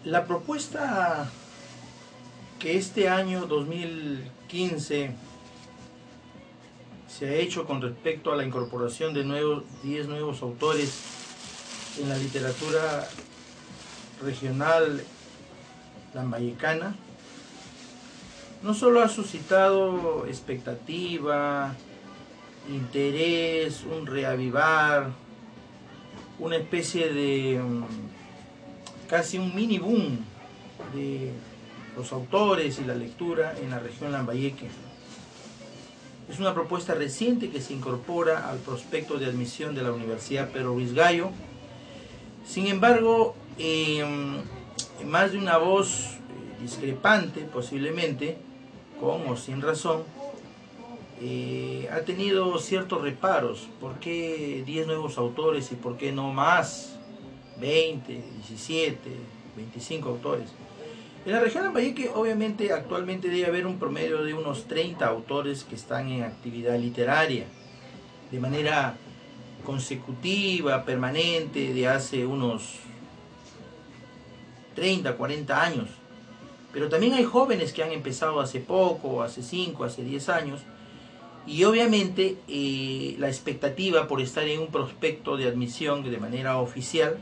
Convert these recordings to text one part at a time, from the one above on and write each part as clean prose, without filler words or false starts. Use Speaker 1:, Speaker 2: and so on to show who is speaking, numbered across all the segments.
Speaker 1: La propuesta que este año 2015 se ha hecho con respecto a la incorporación de 10 nuevos autores en la literatura regional lambayecana no solo ha suscitado expectativa, interés, un reavivar, una especie de casi un mini boom de los autores y la lectura en la región Lambayeque. Es una propuesta reciente que se incorpora al prospecto de admisión de la Universidad Pedro Luis Gallo. Sin embargo, más de una voz discrepante, posiblemente, con o sin razón, ha tenido ciertos reparos. ¿Por qué 10 nuevos autores y por qué no más? 20, 17, 25 autores. En la región Lambayeque, obviamente, actualmente debe haber un promedio de unos 30 autores que están en actividad literaria, de manera consecutiva, permanente, de hace unos 30, 40 años. Pero también hay jóvenes que han empezado hace poco, hace 5, hace 10 años, y obviamente la expectativa por estar en un prospecto de admisión de manera oficial,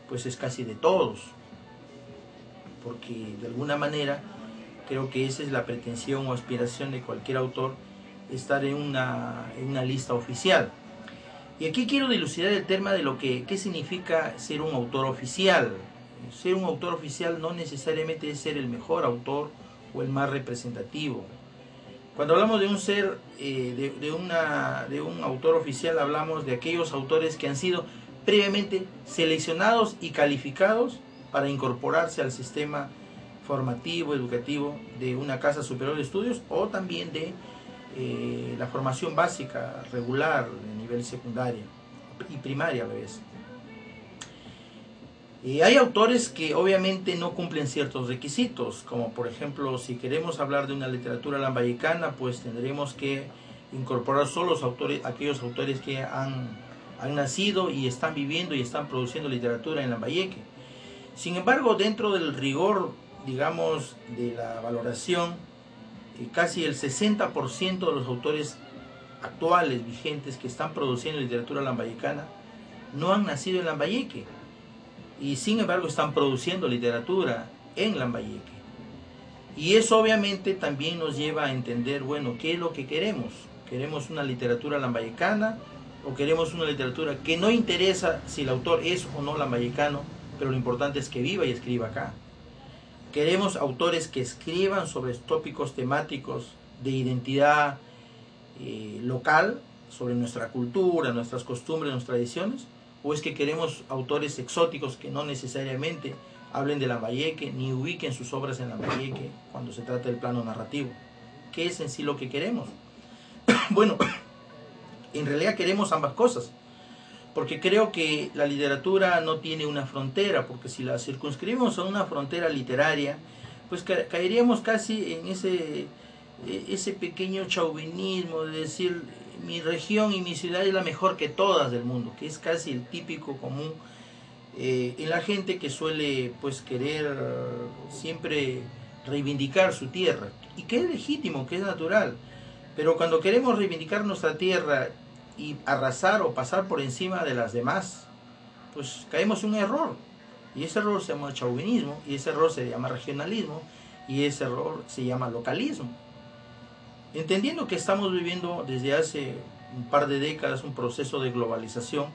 Speaker 1: pues es casi de todos, porque de alguna manera creo que esa es la pretensión o aspiración de cualquier autor, estar en una lista oficial. Y aquí quiero dilucidar el tema de lo que qué significa ser un autor oficial. Ser un autor oficial no necesariamente es ser el mejor autor o el más representativo. Cuando hablamos de un ser, de un autor oficial, hablamos de aquellos autores que han sido previamente seleccionados y calificados para incorporarse al sistema formativo, educativo de una casa superior de estudios o también de la formación básica regular de nivel secundaria y primaria a la vez. Hay autores que obviamente no cumplen ciertos requisitos, como por ejemplo, si queremos hablar de una literatura lambayecana, pues tendremos que incorporar solo aquellos autores que han nacido y están viviendo y están produciendo literatura en Lambayeque. Sin embargo, dentro del rigor, digamos, de la valoración, casi el 60% de los autores actuales, vigentes, que están produciendo literatura lambayecana, no han nacido en Lambayeque. Y sin embargo están produciendo literatura en Lambayeque. Y eso obviamente también nos lleva a entender, bueno, ¿qué es lo que queremos? ¿Queremos una literatura lambayecana o queremos una literatura que no interesa si el autor es o no lambayecano, pero lo importante es que viva y escriba acá? ¿Queremos autores que escriban sobre tópicos temáticos de identidad local, sobre nuestra cultura, nuestras costumbres, nuestras tradiciones? ¿O es que queremos autores exóticos que no necesariamente hablen de Lambayeque ni ubiquen sus obras en Lambayeque cuando se trata del plano narrativo? ¿Qué es en sí lo que queremos? Bueno, en realidad queremos ambas cosas, porque creo que la literatura no tiene una frontera, porque si la circunscribimos a una frontera literaria, pues caeríamos casi en ese pequeño chauvinismo de decir mi región y mi ciudad es la mejor que todas del mundo, que es casi el típico común en la gente que suele pues querer siempre reivindicar su tierra, y que es legítimo, que es natural, pero cuando queremos reivindicar nuestra tierra y arrasar o pasar por encima de las demás, pues caemos en un error, y ese error se llama chauvinismo, y ese error se llama regionalismo, y ese error se llama localismo. Entendiendo que estamos viviendo desde hace un par de décadas un proceso de globalización,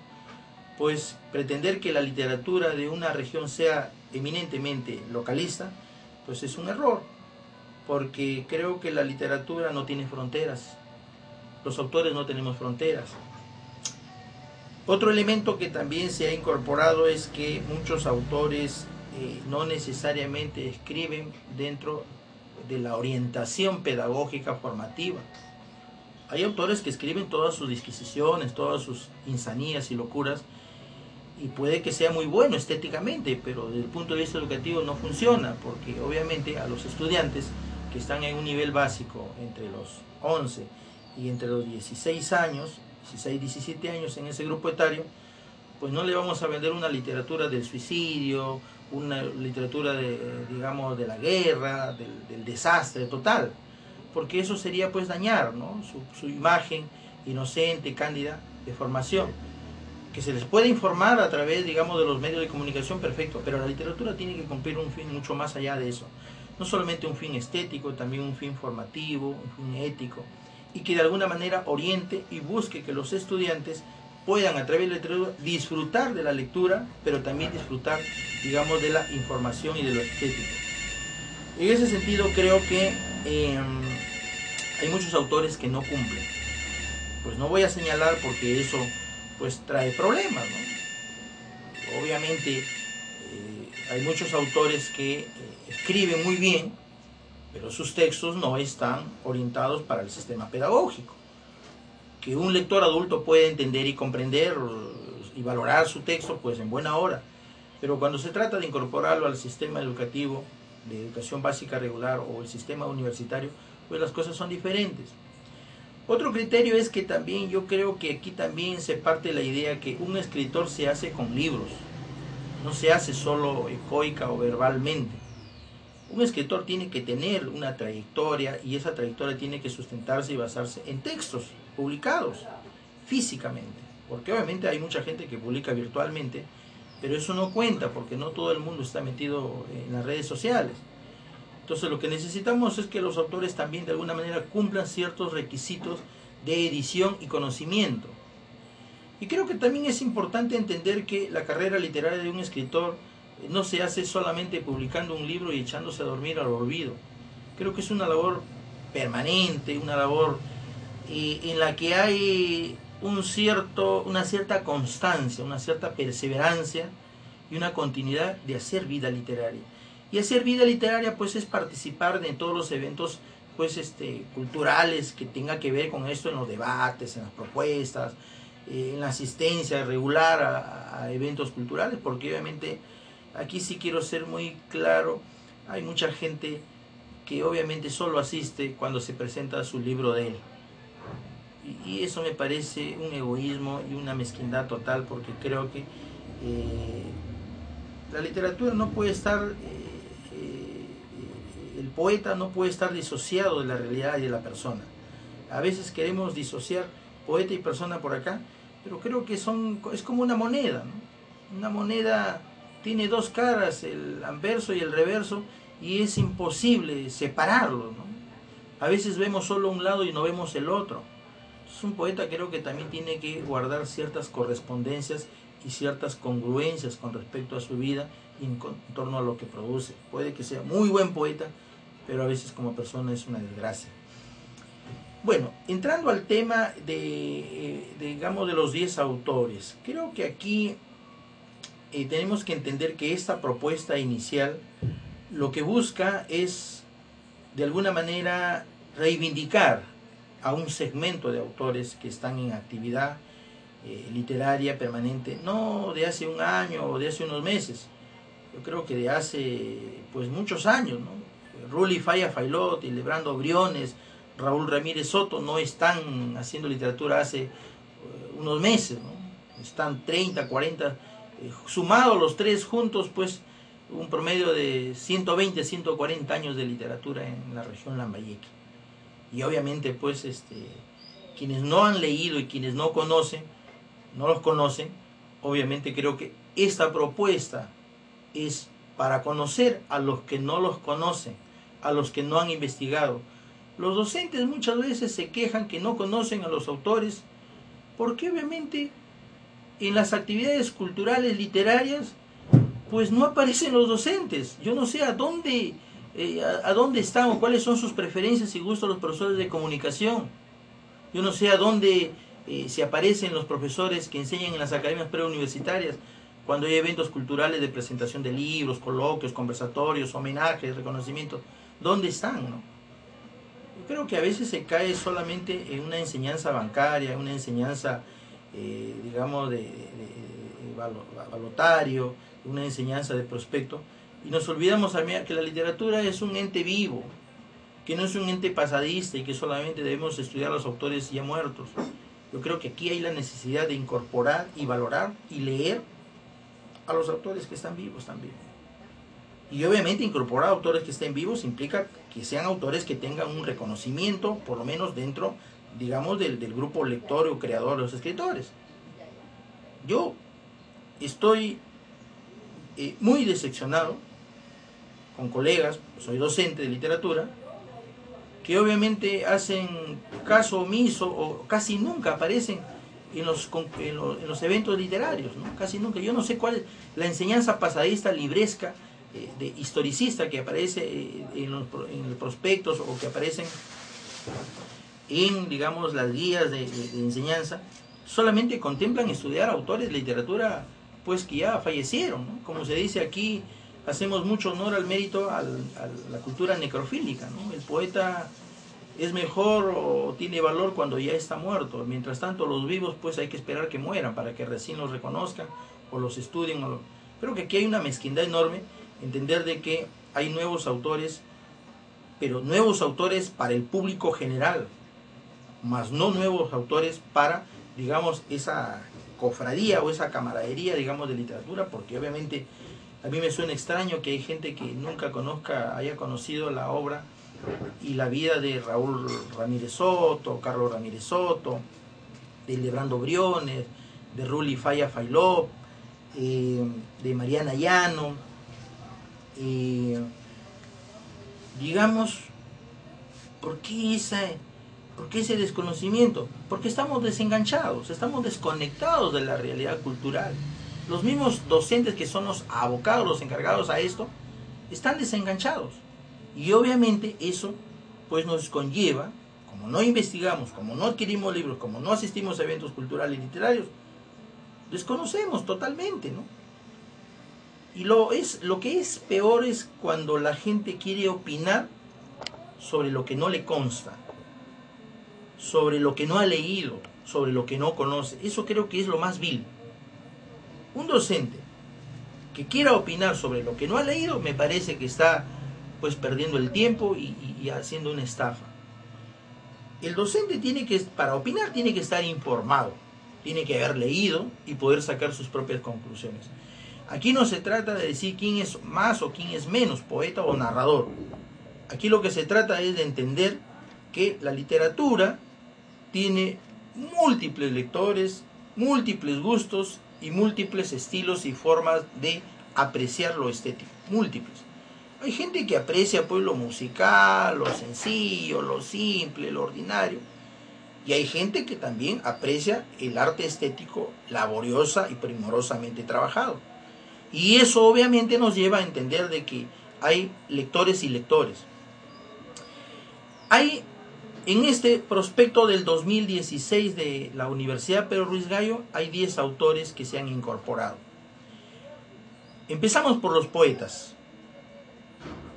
Speaker 1: pues pretender que la literatura de una región sea eminentemente localista, pues es un error, porque creo que la literatura no tiene fronteras, los autores no tenemos fronteras. Otro elemento que también se ha incorporado es que muchos autores no necesariamente escriben dentro de la orientación pedagógica formativa. Hay autores que escriben todas sus disquisiciones, todas sus insanías y locuras, y puede que sea muy bueno estéticamente, pero desde el punto de vista educativo no funciona, porque obviamente a los estudiantes que están en un nivel básico entre los 11 y entre los 16 años, 16, 17 años en ese grupo etario, pues no le vamos a vender una literatura del suicidio, una literatura digamos, de la guerra, del desastre total, porque eso sería pues dañar, ¿no?, su imagen inocente, cándida, de formación. Que se les puede informar a través, digamos, de los medios de comunicación, perfecto, pero la literatura tiene que cumplir un fin mucho más allá de eso. No solamente un fin estético, también un fin formativo, un fin ético, y que de alguna manera oriente y busque que los estudiantes puedan a través de la literatura disfrutar de la lectura, pero también disfrutar, digamos, de la información y de lo estético. En ese sentido creo que hay muchos autores que no cumplen. Pues no voy a señalar porque eso pues trae problemas, ¿no? Obviamente hay muchos autores que escriben muy bien, pero sus textos no están orientados para el sistema pedagógico. Que un lector adulto puede entender y comprender y valorar su texto, pues en buena hora. Pero cuando se trata de incorporarlo al sistema educativo, de educación básica regular o el sistema universitario, pues las cosas son diferentes. Otro criterio es que también yo creo que aquí también se parte la idea que un escritor se hace con libros, no se hace solo ecoica o verbalmente. Un escritor tiene que tener una trayectoria y esa trayectoria tiene que sustentarse y basarse en textos publicados físicamente, porque obviamente hay mucha gente que publica virtualmente, pero eso no cuenta porque no todo el mundo está metido en las redes sociales. Entonces lo que necesitamos es que los autores también de alguna manera cumplan ciertos requisitos de edición y conocimiento. Y creo que también es importante entender que la carrera literaria de un escritor no se hace solamente publicando un libro y echándose a dormir al olvido. Creo que es una labor permanente, una labor en la que hay una cierta constancia, una cierta perseverancia y una continuidad de hacer vida literaria. Y hacer vida literaria pues es participar de todos los eventos pues culturales que tenga que ver con esto, en los debates, en las propuestas, en la asistencia regular a eventos culturales, porque obviamente aquí sí quiero ser muy claro, hay mucha gente que obviamente solo asiste cuando se presenta su libro de él. Y eso me parece un egoísmo y una mezquindad total, porque creo que la literatura no puede estar, el poeta no puede estar disociado de la realidad y de la persona. A veces queremos disociar poeta y persona por acá, pero creo que es como una moneda, ¿no? Una moneda tiene dos caras, el anverso y el reverso, y es imposible separarlo, ¿no? A veces vemos solo un lado y no vemos el otro. Entonces, un poeta creo que también tiene que guardar ciertas correspondencias y ciertas congruencias con respecto a su vida y en torno a lo que produce. Puede que sea muy buen poeta, pero a veces como persona es una desgracia. Bueno, entrando al tema digamos, de los 10 autores, creo que aquí tenemos que entender que esta propuesta inicial lo que busca es, de alguna manera, reivindicar a un segmento de autores que están en actividad literaria permanente, no de hace un año o de hace unos meses, yo creo que de hace pues muchos años, ¿no? Rulli Faya Failot, Lebrando Briones, Raúl Ramírez Soto no están haciendo literatura hace unos meses, ¿no? Están 30, 40, sumados los tres juntos, pues un promedio de 120, 140 años de literatura en la región Lambayeque. Y obviamente, pues, quienes no han leído y quienes no los conocen, obviamente creo que esta propuesta es para conocer a los que no los conocen, a los que no han investigado. Los docentes muchas veces se quejan que no conocen a los autores, porque obviamente en las actividades culturales, literarias, pues no aparecen los docentes. Yo no sé a dónde están o cuáles son sus preferencias y gustos los profesores de comunicación. Yo no sé a dónde se aparecen los profesores que enseñan en las academias preuniversitarias cuando hay eventos culturales de presentación de libros, coloquios, conversatorios, homenajes, reconocimientos. ¿Dónde están, no? Yo creo que a veces se cae solamente en una enseñanza bancaria, una enseñanza, digamos, de balotario, una enseñanza de prospecto, y nos olvidamos también que la literatura es un ente vivo, que no es un ente pasadista y que solamente debemos estudiar a los autores ya muertos. Yo creo que aquí hay la necesidad de incorporar y valorar y leer a los autores que están vivos también. Y obviamente incorporar autores que estén vivos implica que sean autores que tengan un reconocimiento, por lo menos dentro, digamos, del grupo lector o creador de los escritores. Yo estoy muy decepcionado con colegas, soy docente de literatura, que obviamente hacen caso omiso o casi nunca aparecen en los eventos literarios, ¿no? Casi nunca. Yo no sé cuál es la enseñanza pasadista, libresca, de historicista que aparece en los prospectos o que aparecen en, digamos, las guías de enseñanza. Solamente contemplan estudiar autores de literatura pues que ya fallecieron, ¿no? Como se dice aquí, hacemos mucho honor al mérito a la cultura necrofílica, ¿no? El poeta es mejor o tiene valor cuando ya está muerto. Mientras tanto, los vivos pues hay que esperar que mueran para que recién los reconozcan o los estudien. Creo que aquí hay una mezquindad enorme, entender de que hay nuevos autores, pero nuevos autores para el público general, más no nuevos autores para, digamos, esa cofradía o esa camaradería, digamos, de literatura, porque obviamente a mí me suena extraño que hay gente que nunca haya conocido la obra y la vida de Raúl Ramírez Soto, Carlos Ramírez Soto, de Lebrando Briones, de Ruli Faya Failó, de Mariana Llano, digamos, ¿por qué ese desconocimiento? Porque estamos desenganchados, estamos desconectados de la realidad cultural. Los mismos docentes que son los abocados, los encargados a esto, están desenganchados. Y obviamente eso pues nos conlleva, como no investigamos, como no adquirimos libros, como no asistimos a eventos culturales y literarios, desconocemos totalmente, ¿no? Y lo que es peor es cuando la gente quiere opinar sobre lo que no le consta, sobre lo que no ha leído, sobre lo que no conoce. Eso creo que es lo más vil. Un docente que quiera opinar sobre lo que no ha leído, me parece que está pues perdiendo el tiempo y haciendo una estafa. El docente para opinar tiene que estar informado, tiene que haber leído y poder sacar sus propias conclusiones. Aquí no se trata de decir quién es más o quién es menos, poeta o narrador. Aquí lo que se trata es de entender que la literatura tiene múltiples lectores, múltiples gustos y múltiples estilos y formas de apreciar lo estético, múltiples. Hay gente que aprecia pues lo musical, lo sencillo, lo simple, lo ordinario. Y hay gente que también aprecia el arte estético laboriosa y primorosamente trabajado. Y eso obviamente nos lleva a entender de que hay lectores y lectores. Hay en este prospecto del 2016 de la Universidad Pedro Ruiz Gallo, hay 10 autores que se han incorporado. Empezamos por los poetas.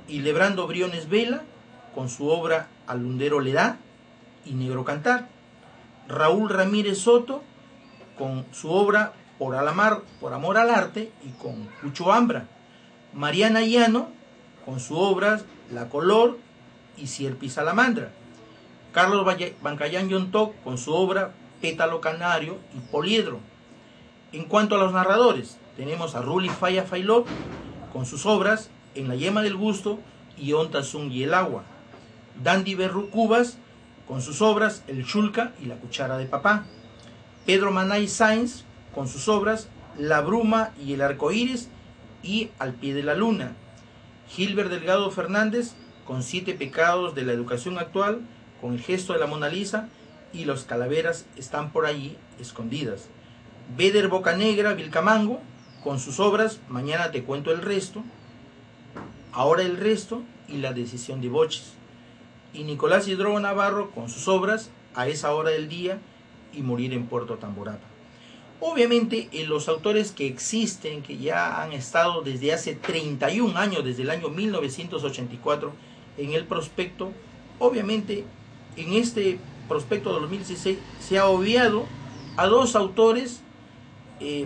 Speaker 1: Lebrando Briones Vela, con su obra Al Lundero le da y Negro Cantar. Raúl Ramírez Soto, con su obra Por amor al arte y con Cucho Ambra. Mariana Llano, con su obra La Color y Sierpi Salamandra. Carlos Bancayán Yontoc, con su obra Pétalo Canario y Poliedro. En cuanto a los narradores, tenemos a Ruli Faya Failó, con sus obras En la yema del gusto y Ontazung y el agua. Dandy Berru Cubas, con sus obras El Chulca y la cuchara de papá. Pedro Manay Sáenz, con sus obras La bruma y el arco iris y Al pie de la luna. Gilbert Delgado Fernández, con 7 pecados de la educación actual, con El gesto de la Mona Lisa y Los calaveras están por allí escondidas. Beder Bocanegra Vilcamango, con sus obras Mañana te cuento el resto, Ahora el resto y La decisión de Boches. Y Nicolás Hidrogo Navarro, con sus obras A esa hora del día y Morir en Puerto Tamborapa. Obviamente los autores que existen, que ya han estado desde hace 31 años, desde el año 1984 en el prospecto, obviamente en este prospecto de 2016 se ha obviado a 2 autores,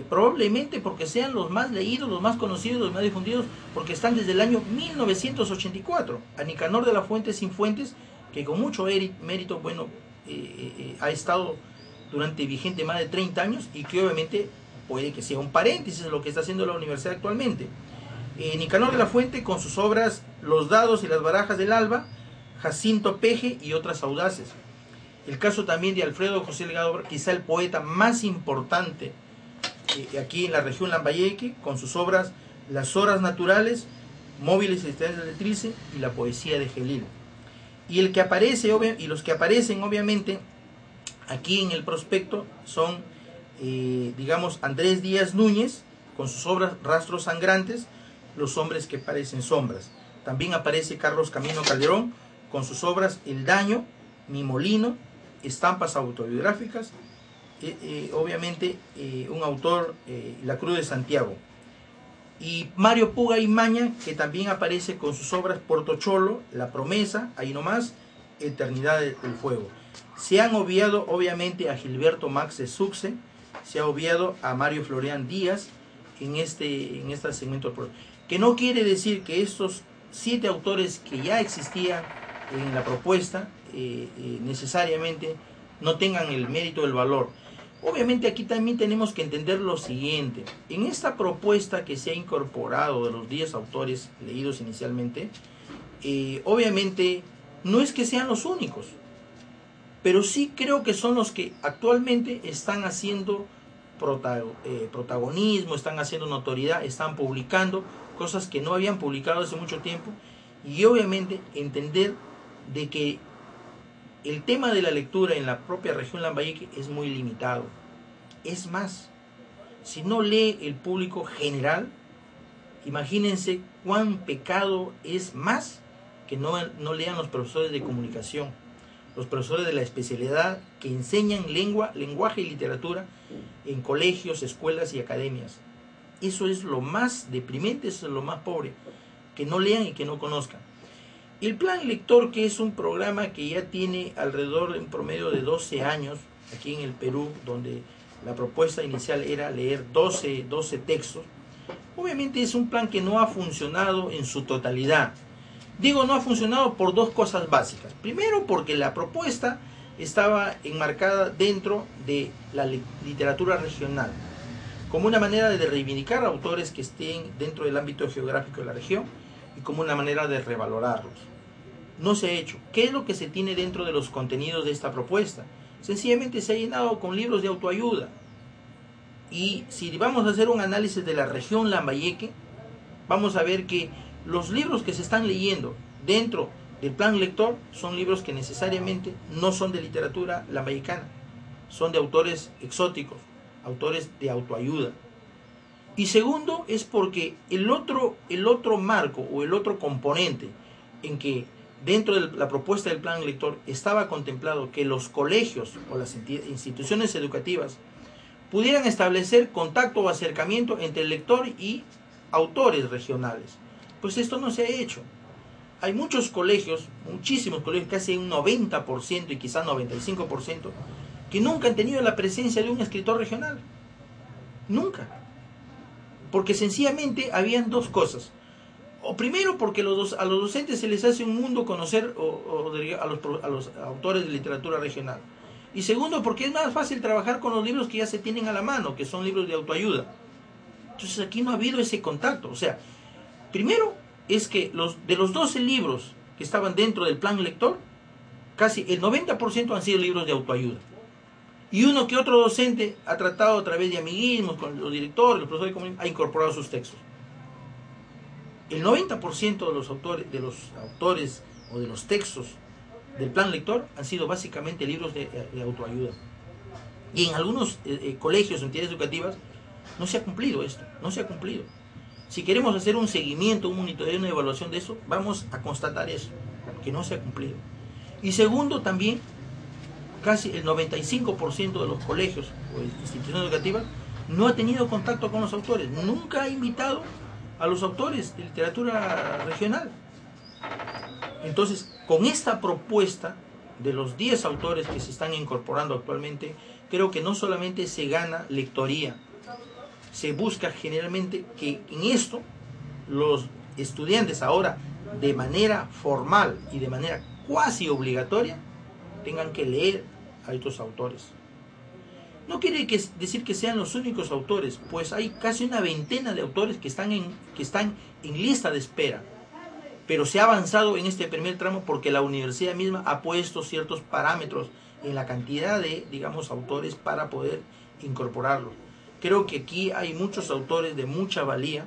Speaker 1: probablemente porque sean los más leídos, los más conocidos, los más difundidos, porque están desde el año 1984. A Nicanor de la Fuente Cifuentes, que con mucho mérito, bueno, ha estado durante vigente más de 30 años y que obviamente puede que sea un paréntesis de lo que está haciendo la universidad actualmente. Nicanor de la Fuente con sus obras Los dados y las barajas del alba, Jacinto Peje y otras audaces. El caso también de Alfredo José Delgado, quizá el poeta más importante aquí en la región Lambayeque, con sus obras Las horas naturales, Móviles existencias de Letrice y La poesía de Gelil. Y el que aparece, y los que aparecen obviamente aquí en el prospecto son, digamos, Andrés Díaz Núñez con sus obras Rastros sangrantes, Los hombres que parecen sombras. También aparece Carlos Camino Calderón con sus obras El daño, Mi molino, Estampas autobiográficas, obviamente un autor, La Cruz de Santiago. Y Mario Puga y Maña, que también aparece con sus obras Puerto Cholo, La promesa, Ahí nomás, Eternidad del fuego. Se han obviado obviamente a Gilberto Max Succe, se ha obviado a Mario Florian Díaz en este segmento, que no quiere decir que estos 7 autores que ya existían en la propuesta necesariamente no tengan el mérito, el valor. Obviamente aquí también tenemos que entender lo siguiente: en esta propuesta que se ha incorporado de los 10 autores leídos inicialmente, obviamente no es que sean los únicos, pero sí creo que son los que actualmente están haciendo protagonismo, están haciendo notoriedad, están publicando cosas que no habían publicado hace mucho tiempo. Y obviamente entender de que el tema de la lectura en la propia región Lambayeque es muy limitado. Es más, si no lee el público general, imagínense cuán pecado es más que no lean los profesores de comunicación, los profesores de la especialidad que enseñan lenguaje y literatura en colegios, escuelas y academias. Eso es lo más deprimente, eso es lo más pobre, que no lean y que no conozcan. El Plan Lector, que es un programa que ya tiene alrededor de un promedio de 12 años aquí en el Perú, donde la propuesta inicial era leer 12 textos, obviamente es un plan que no ha funcionado en su totalidad. Digo, no ha funcionado por 2 cosas básicas. Primero, porque la propuesta estaba enmarcada dentro de la literatura regional, como una manera de reivindicar autores que estén dentro del ámbito geográfico de la región y como una manera de revalorarlos. No se ha hecho. ¿Qué es lo que se tiene dentro de los contenidos de esta propuesta? Sencillamente se ha llenado con libros de autoayuda. Y si vamos a hacer un análisis de la región Lambayeque, vamos a ver que los libros que se están leyendo dentro del Plan Lector son libros que necesariamente no son de literatura lambayecana, son de autores exóticos, autores de autoayuda. Y segundo, es porque el otro marco o el otro componente en que dentro de la propuesta del Plan Lector estaba contemplado que los colegios o las instituciones educativas pudieran establecer contacto o acercamiento entre el lector y autores regionales. Pues esto no se ha hecho. Hay muchos colegios, muchísimos colegios, casi un 90% y quizás 95%, que nunca han tenido la presencia de un escritor regional. Nunca. Porque sencillamente habían 2 cosas. O primero, porque a los docentes se les hace un mundo conocer a los autores de literatura regional. Y segundo, porque es más fácil trabajar con los libros que ya se tienen a la mano, que son libros de autoayuda. Entonces aquí no ha habido ese contacto. O sea, primero es que de los 12 libros que estaban dentro del Plan Lector, casi el 90% han sido libros de autoayuda. Y uno que otro docente ha tratado a través de amiguismos con los directores, los profesores de comunicación, ha incorporado sus textos. El 90% de los autores o de los textos del Plan Lector han sido básicamente libros de autoayuda. Y en algunos colegios o entidades educativas no se ha cumplido esto, no se ha cumplido. Si queremos hacer un seguimiento, un monitoreo, una evaluación de eso, vamos a constatar eso, que no se ha cumplido. Y segundo, también, casi el 95% de los colegios o instituciones educativas no ha tenido contacto con los autores, nunca ha invitado a los autores de literatura regional. Entonces, con esta propuesta de los 10 autores que se están incorporando actualmente, creo que no solamente se gana lectoría, se busca generalmente que en esto los estudiantes ahora de manera formal y de manera cuasi obligatoria tengan que leer a estos autores. No quiere decir que sean los únicos autores, pues hay casi una veintena de autores que están en lista de espera. Pero se ha avanzado en este primer tramo porque la universidad misma ha puesto ciertos parámetros en la cantidad de, digamos, autores para poder incorporarlos. Creo que aquí hay muchos autores de mucha valía,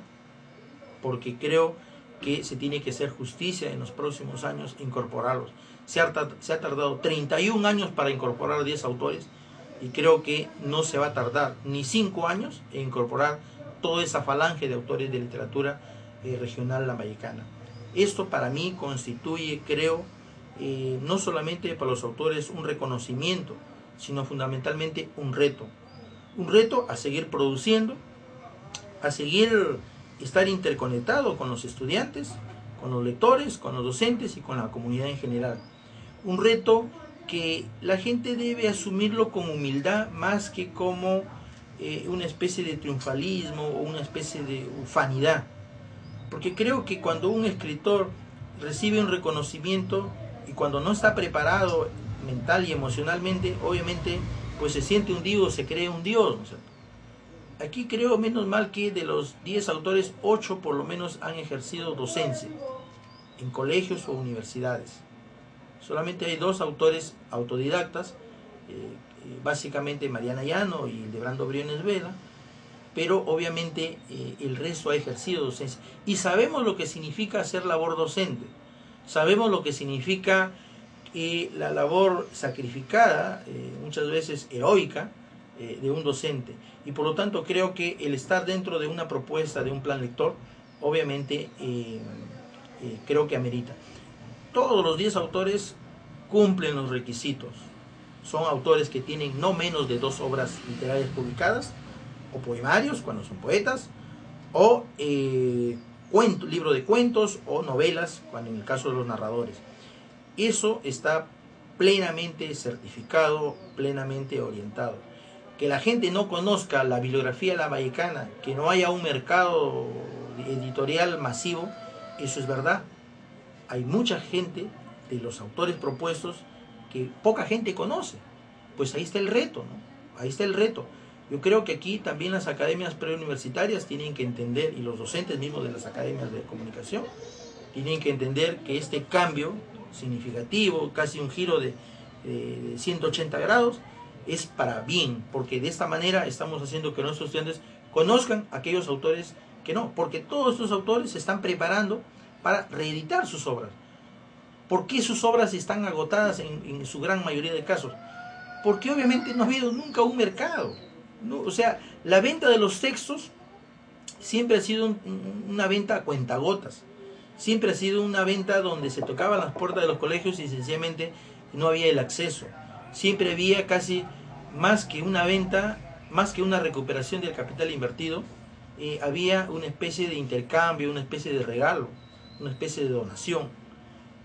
Speaker 1: porque creo que se tiene que hacer justicia en los próximos años incorporarlos. Se ha tardado 31 años para incorporar 10 autores, y creo que no se va a tardar ni 5 años en incorporar toda esa falange de autores de literatura regional lambayecana. Esto para mí constituye, creo, no solamente para los autores un reconocimiento, sino fundamentalmente un reto. Un reto a seguir produciendo, a seguir estar interconectado con los estudiantes, con los lectores, con los docentes y con la comunidad en general. Un reto que la gente debe asumirlo con humildad más que como una especie de triunfalismo o una especie de ufanidad. Porque creo que cuando un escritor recibe un reconocimiento y cuando no está preparado mental y emocionalmente, obviamente pues se siente hundido, se cree un dios, ¿no es cierto? Aquí creo, menos mal, que de los 10 autores, 8 por lo menos han ejercido docencia en colegios o universidades. Solamente hay 2 autores autodidactas, básicamente Mariana Llano y Lebrando Briones Vela, pero obviamente el resto ha ejercido docencia. Y sabemos lo que significa hacer labor docente, sabemos lo que significa la labor sacrificada, muchas veces heroica, de un docente. Y por lo tanto creo que el estar dentro de una propuesta, de un plan lector, obviamente creo que amerita. Todos los 10 autores cumplen los requisitos. Son autores que tienen no menos de 2 obras literarias publicadas, o poemarios, cuando son poetas, o libro de cuentos, o novelas, cuando en el caso de los narradores. Eso está plenamente certificado, plenamente orientado. Que la gente no conozca la bibliografía lambayecana, que no haya un mercado editorial masivo, eso es verdad. Hay mucha gente de los autores propuestos que poca gente conoce. Pues ahí está el reto, ¿no? Ahí está el reto. Yo creo que aquí también las academias preuniversitarias tienen que entender, y los docentes mismos de las academias de comunicación, tienen que entender que este cambio significativo, casi un giro de 180 grados, es para bien, porque de esta manera estamos haciendo que nuestros estudiantes conozcan a aquellos autores que no, porque todos estos autores se están preparando para reeditar sus obras. ¿Por qué sus obras están agotadas en su gran mayoría de casos? Porque obviamente no ha habido nunca un mercado, ¿no? O sea, la venta de los textos siempre ha sido una venta a cuentagotas, siempre ha sido una venta donde se tocaban las puertas de los colegios y sencillamente no había el acceso. Siempre había casi más que una venta, más que una recuperación del capital invertido, había una especie de intercambio, una especie de regalo, una especie de donación.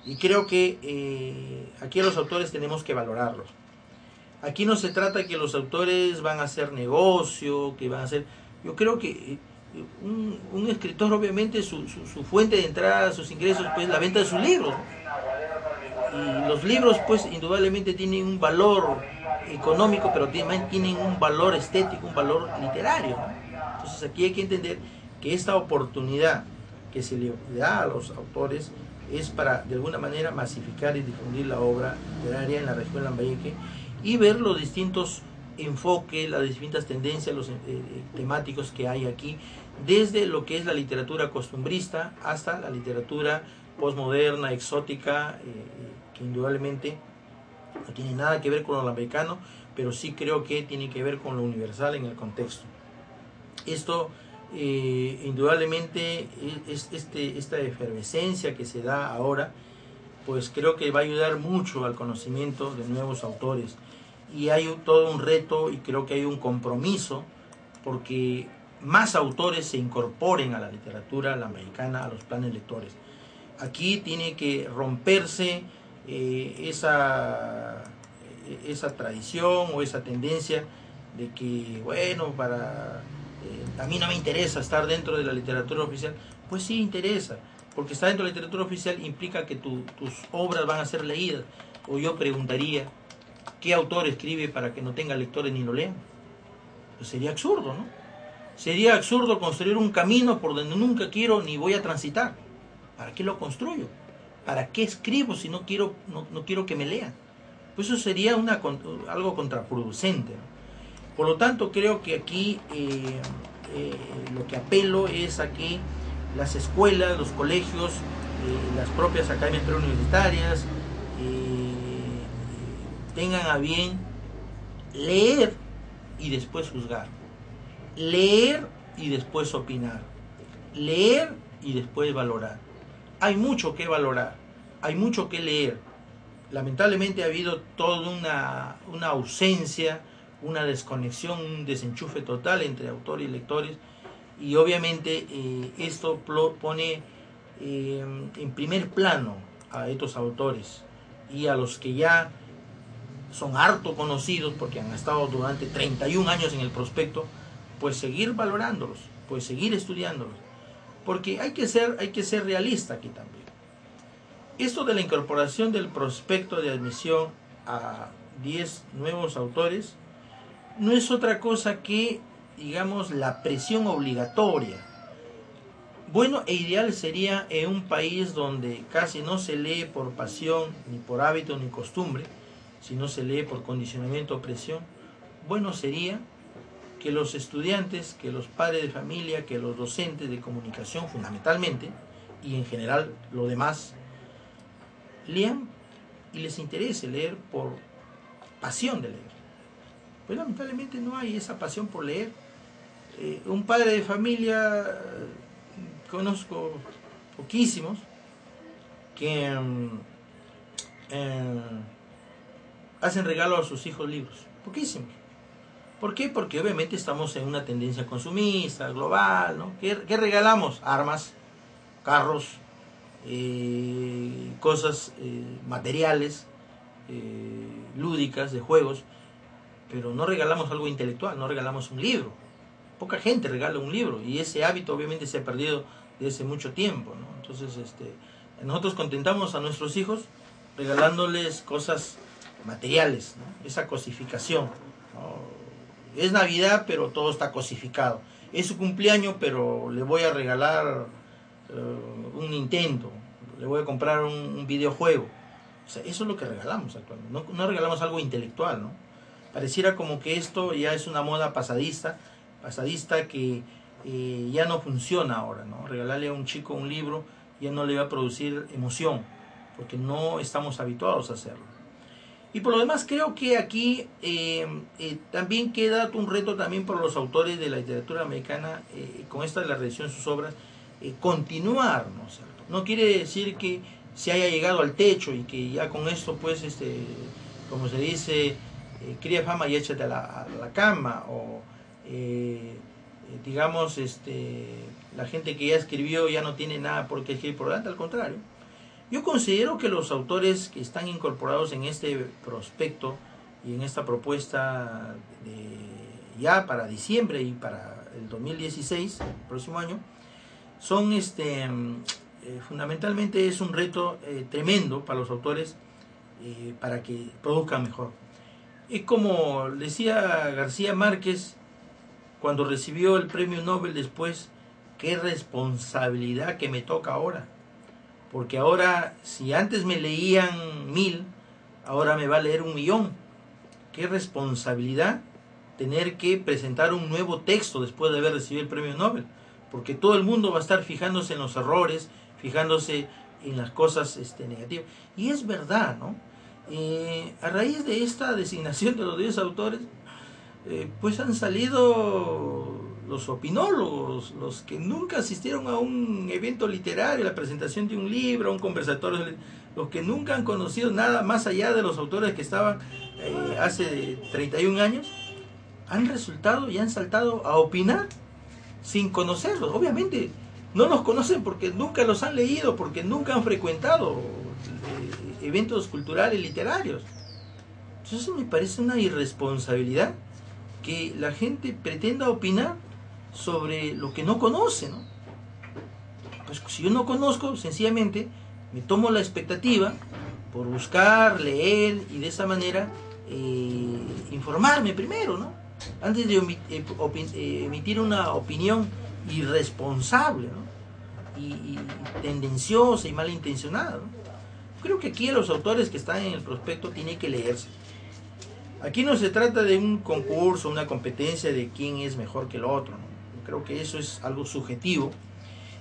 Speaker 1: Y creo que aquí a los autores tenemos que valorarlos. Aquí no se trata que los autores van a hacer negocio, que van a hacer... Yo creo que un escritor, obviamente, su fuente de entrada, sus ingresos, pues la venta de sus libros, ¿no? Y los libros, pues, indudablemente tienen un valor económico, pero también tienen un valor estético, un valor literario, ¿no? Entonces aquí hay que entender que esta oportunidad que se le da a los autores es para, de alguna manera, masificar y difundir la obra literaria en la región Lambayeque y ver los distintos enfoques, las distintas tendencias, los temáticos que hay aquí, desde lo que es la literatura costumbrista hasta la literatura postmoderna, exótica, que indudablemente no tiene nada que ver con lo lambayecano, pero sí creo que tiene que ver con lo universal en el contexto. Esto indudablemente esta efervescencia que se da ahora, pues creo que va a ayudar mucho al conocimiento de nuevos autores, y hay todo un reto y creo que hay un compromiso porque más autores se incorporen a la literatura lambayecana, a los planes lectores. Aquí tiene que romperse esa tradición o esa tendencia de que, bueno, a mí no me interesa estar dentro de la literatura oficial. Pues sí interesa, porque estar dentro de la literatura oficial implica que tus obras van a ser leídas. O yo preguntaría, ¿qué autor escribe para que no tenga lectores ni lo lean? Pues sería absurdo, ¿no? Sería absurdo construir un camino por donde nunca quiero ni voy a transitar. ¿Para qué lo construyo? ¿Para qué escribo si no quiero, no quiero que me lean? Pues eso sería algo contraproducente, ¿no? Por lo tanto, creo que aquí lo que apelo es a que las escuelas, los colegios, las propias academias preuniversitarias tengan a bien leer y después juzgar, leer y después opinar, leer y después valorar. Hay mucho que valorar, hay mucho que leer. Lamentablemente ha habido toda una ausencia, una desconexión, un desenchufe total entre autores y lectores, y obviamente esto pone en primer plano a estos autores y a los que ya son harto conocidos porque han estado durante 31 años en el prospecto, pues seguir valorándolos, pues seguir estudiándolos, porque hay que ser realista aquí también. Esto de la incorporación del prospecto de admisión a 10 nuevos autores no es otra cosa que, digamos, la presión obligatoria. Bueno e ideal sería en un país donde casi no se lee por pasión, ni por hábito, ni costumbre, sino se lee por condicionamiento o presión. Bueno sería que los estudiantes, que los padres de familia, que los docentes de comunicación fundamentalmente, y en general lo demás, lean y les interese leer por pasión de leer. Pues lamentablemente no hay esa pasión por leer. Un padre de familia, conozco poquísimos, que hacen regalo a sus hijos libros. Poquísimos. ¿Por qué? Porque obviamente estamos en una tendencia consumista, global, ¿no? ¿Qué regalamos? Armas, carros, cosas materiales, lúdicas, de juegos, pero no regalamos algo intelectual, no regalamos un libro. Poca gente regala un libro y ese hábito obviamente se ha perdido desde hace mucho tiempo, ¿no? Entonces nosotros contentamos a nuestros hijos regalándoles cosas materiales, ¿no? Esa cosificación, ¿no? Es Navidad pero todo está cosificado, es su cumpleaños pero le voy a regalar un Nintendo, le voy a comprar un videojuego. O sea, eso es lo que regalamos actualmente, no regalamos algo intelectual, ¿no? Pareciera como que esto ya es una moda pasadista que ya no funciona ahora, ¿no? Regalarle a un chico un libro ya no le va a producir emoción, porque no estamos habituados a hacerlo. Y por lo demás creo que aquí también queda un reto también por los autores de la literatura americana, con esta de la reedición de sus obras, continuar, ¿no es cierto? No quiere decir que se haya llegado al techo y que ya con esto, pues, como se dice, cría fama y échate a la cama, o digamos, la gente que ya escribió ya no tiene nada por qué escribir por delante. Al contrario, yo considero que los autores que están incorporados en este prospecto y en esta propuesta ya para diciembre y para el 2016, el próximo año, son fundamentalmente es un reto tremendo para los autores para que produzcan mejor. Es como decía García Márquez cuando recibió el premio Nobel después: qué responsabilidad que me toca ahora, porque ahora si antes me leían 1000, ahora me va a leer 1.000.000. Qué responsabilidad tener que presentar un nuevo texto después de haber recibido el premio Nobel, porque todo el mundo va a estar fijándose en los errores, fijándose en las cosas negativas. Y es verdad, ¿no? A raíz de esta designación de los 10 autores, pues han salido los opinólogos, los que nunca asistieron a un evento literario, a la presentación de un libro, a un conversatorio, los que nunca han conocido nada más allá de los autores que estaban hace 31 años, han resultado y han saltado a opinar sin conocerlos. Obviamente no los conocen porque nunca los han leído, porque nunca han frecuentado eventos culturales, literarios. Entonces me parece una irresponsabilidad que la gente pretenda opinar sobre lo que no conoce, ¿no? Pues si yo no conozco, sencillamente me tomo la expectativa por buscar, leer y de esa manera informarme primero, ¿no? antes de emitir una opinión irresponsable, ¿no? y tendenciosa y malintencionada, ¿no? Creo que aquí los autores que están en el prospecto tienen que leerse. Aquí no se trata de un concurso, una competencia de quién es mejor que el otro, ¿no? Creo que eso es algo subjetivo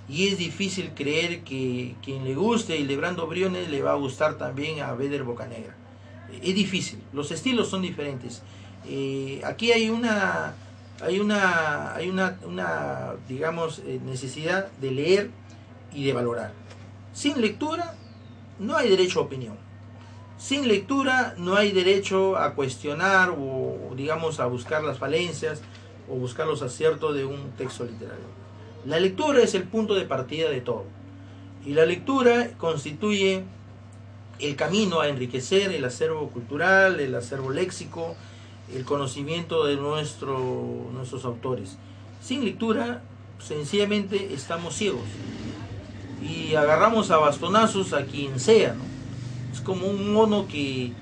Speaker 1: y es difícil creer que quien le guste Hildebrando Briones le va a gustar también a Vedder Bocanegra. Es difícil, los estilos son diferentes. Aquí hay una digamos, necesidad de leer y de valorar. Sin lectura no hay derecho a opinión. Sin lectura no hay derecho a cuestionar o, digamos, a buscar las falencias o buscar los aciertos de un texto literario. La lectura es el punto de partida de todo. Y la lectura constituye el camino a enriquecer el acervo cultural, el acervo léxico, el conocimiento de nuestros autores. Sin lectura, sencillamente estamos ciegos y agarramos a bastonazos a quien sea, ¿no? Es como un mono que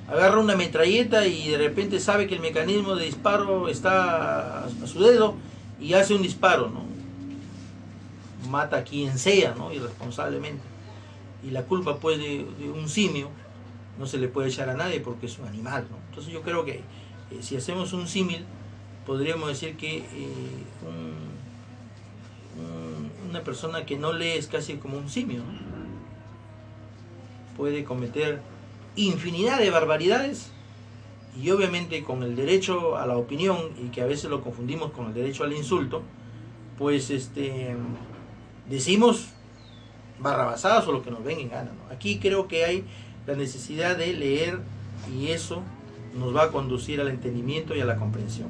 Speaker 1: agarra una metralleta y de repente sabe que el mecanismo de disparo está a su dedo y hace un disparo, ¿no? Mata a quien sea, ¿no? Irresponsablemente. Y la culpa, pues, de un simio no se le puede echar a nadie porque es un animal, ¿no? Entonces yo creo que si hacemos un símil, podríamos decir que una persona que no lee es casi como un simio, ¿no? Puede cometer infinidad de barbaridades y obviamente con el derecho a la opinión, y que a veces lo confundimos con el derecho al insulto, pues decimos barrabasadas o lo que nos venga en gana, ¿no? Aquí creo que hay la necesidad de leer y eso nos va a conducir al entendimiento y a la comprensión.